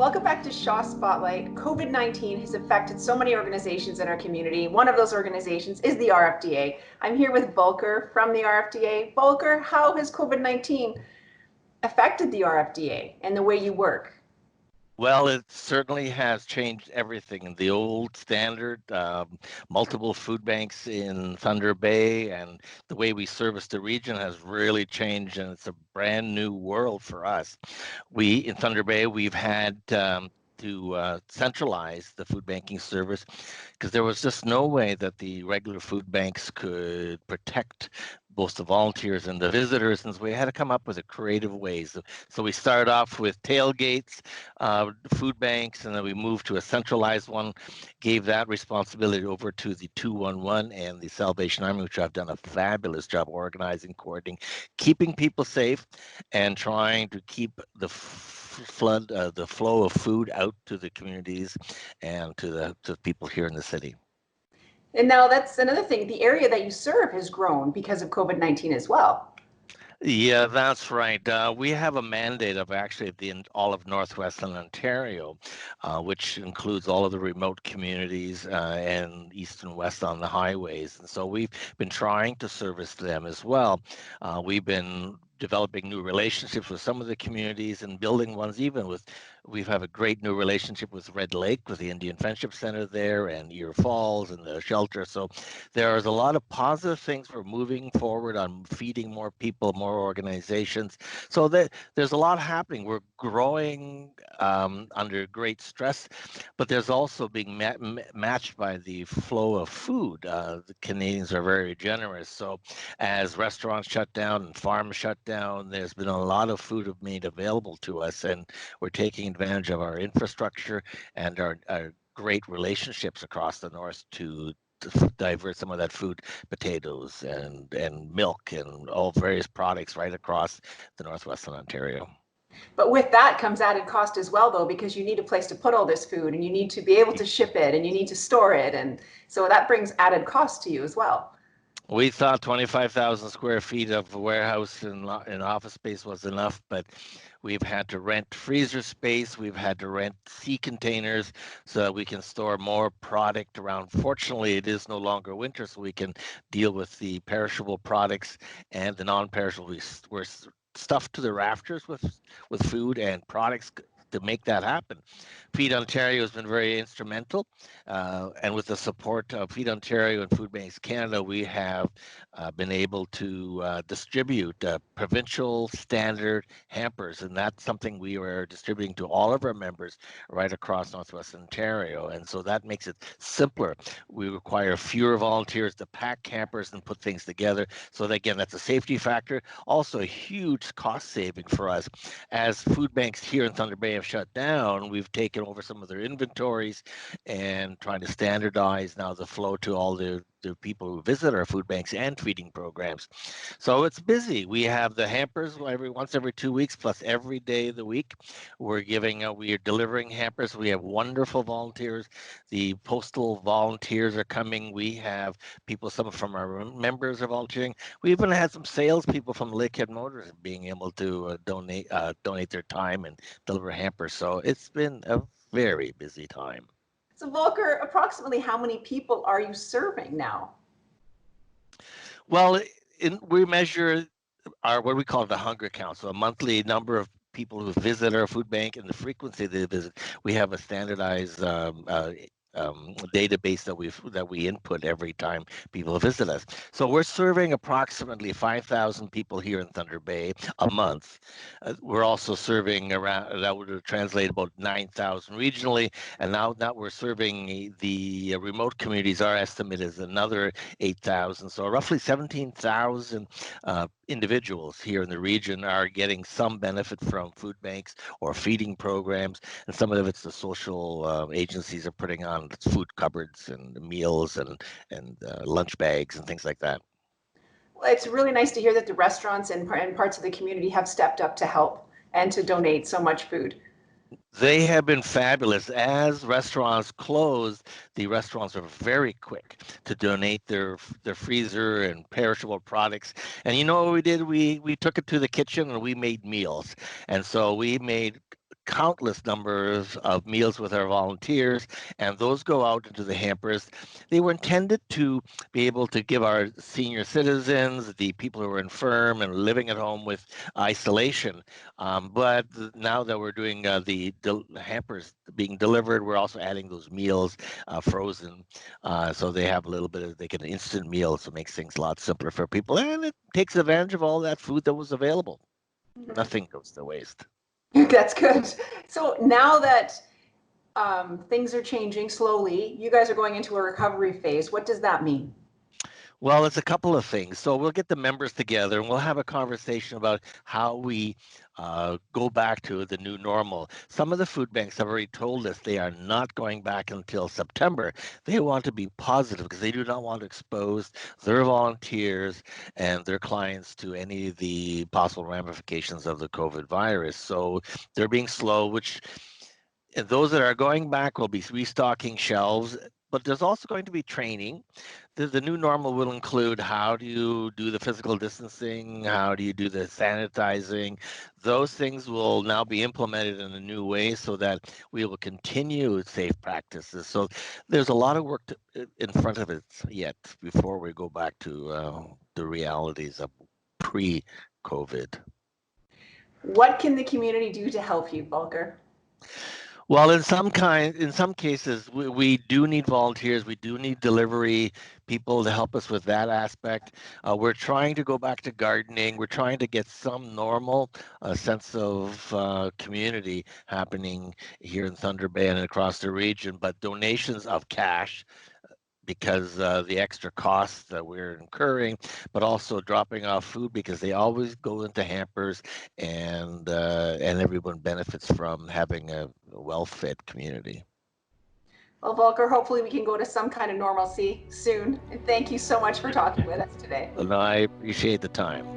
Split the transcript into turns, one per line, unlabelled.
Welcome back to Shaw Spotlight. COVID-19 has affected so many organizations in our community. One of those organizations is the RFDA. I'm here with Volker from the RFDA. Volker, how has COVID-19 affected the RFDA and the way you work?
Well, it certainly has changed everything. The old standard, multiple food banks in Thunder Bay, and the way we service the region has really changed, and it's a brand new world for us. In Thunder Bay, we've had to centralize the food banking service because there was just no way that the regular food banks could protect both the volunteers and the visitors, and so we had to come up with a creative ways. So we started off with tailgates, food banks, and then we moved to a centralized one, gave that responsibility over to the 211 and the Salvation Army, which have done a fabulous job organizing, coordinating, keeping people safe, and trying to keep the the flow of food out to the communities and to the people here in the city.
And now that's another thing. The area that you serve has grown because of COVID-19 as well.
Yeah, that's right. We have a mandate of actually all of Northwestern Ontario, which includes all of the remote communities and east and west on the highways. And so we've been trying to service them as well. We've been developing new relationships with some of the communities and building ones we have a great new relationship with Red Lake, with the Indian Friendship Center there, and Ear Falls and the shelter. So there's a lot of positive things. We're moving forward on feeding more people, more organizations. So there's a lot happening. We're growing under great stress, but there's also being matched by the flow of food. The Canadians are very generous. So as restaurants shut down and farms shut down, there's been a lot of food made available to us, and we're taking advantage of our infrastructure and our great relationships across the north to divert some of that food, potatoes and milk and all various products right across the Northwestern Ontario.
But with that comes added cost as well, though, because you need a place to put all this food and you need to be able to ship it and you need to store it. And so that brings added cost to you as well.
We thought 25,000 square feet of warehouse and office space was enough, but we've had to rent freezer space. We've had to rent sea containers so that we can store more product around. Fortunately, it is no longer winter, so we can deal with the perishable products and the non-perishable. We're stuffed to the rafters with food and products to make that happen. Feed Ontario has been very instrumental, and with the support of Feed Ontario and Food Banks Canada, we have been able to distribute provincial standard hampers, and that's something we are distributing to all of our members right across Northwestern Ontario, and so that makes it simpler. We require fewer volunteers to pack hampers and put things together, so that, again, that's a safety factor, also a huge cost saving for us. As food banks here in Thunder Bay have shut down, we've taken over some of their inventories and trying to standardize now the flow to all the people who visit our food banks and feeding programs. So it's busy. We have the hampers once every 2 weeks, plus every day of the week. We are delivering hampers. We have wonderful volunteers. The postal volunteers are coming. We have people, some from our members are volunteering. We even had some salespeople from Lakehead Motors being able to donate their time and deliver hampers. So it's been a very busy time.
So Volker, approximately how many people are you serving now?
Well, we measure what we call the hunger count, so a monthly number of people who visit our food bank and the frequency they visit. We have a standardized database that we input every time people visit us. So we're serving approximately 5,000 people here in Thunder Bay a month. We're also serving around, that would translate about 9,000 regionally, and now we're serving the remote communities. Our estimate is another 8,000, so roughly 17,000 individuals here in the region are getting some benefit from food banks or feeding programs, and some of it's the social agencies are putting on food cupboards and meals and lunch bags and things like that.
Well, it's really nice to hear that the restaurants and parts of the community have stepped up to help and to donate so much food.
They have been fabulous. As restaurants closed, the restaurants are very quick to donate their freezer and perishable products. And you know what we did? We took it to the kitchen and we made meals. And so we made countless numbers of meals with our volunteers, and those go out into the hampers. They were intended to be able to give our senior citizens, the people who are infirm and living at home with isolation. But now that we're doing the hampers being delivered, we're also adding those meals frozen, so they have a little bit of, they get an instant meal, so it makes things a lot simpler for people, and it takes advantage of all that food that was available. Nothing goes to waste.
That's good. So now that things are changing slowly, you guys are going into a recovery phase. What does that mean?
Well, it's a couple of things. So we'll get the members together and we'll have a conversation about how we go back to the new normal. Some of the food banks have already told us they are not going back until September. They want to be positive because they do not want to expose their volunteers and their clients to any of the possible ramifications of the COVID virus. So they're being slow, which those that are going back will be restocking shelves, but there's also going to be training. The new normal will include how do you do the physical distancing, how do you do the sanitizing. Those things will now be implemented in a new way so that we will continue safe practices. So there's a lot of work in front of it yet before we go back to the realities of pre-COVID.
What can the community do to help you, Volker?
Well, in some cases, we do need volunteers. We do need delivery people to help us with that aspect. We're trying to go back to gardening. We're trying to get some normal sense of community happening here in Thunder Bay and across the region. But donations of cash, because the extra costs that we're incurring, but also dropping off food because they always go into hampers, and everyone benefits from having a well-fed community.
Well, Volker, hopefully we can go to some kind of normalcy soon. And thank you so much for talking with us today.
No, I appreciate the time.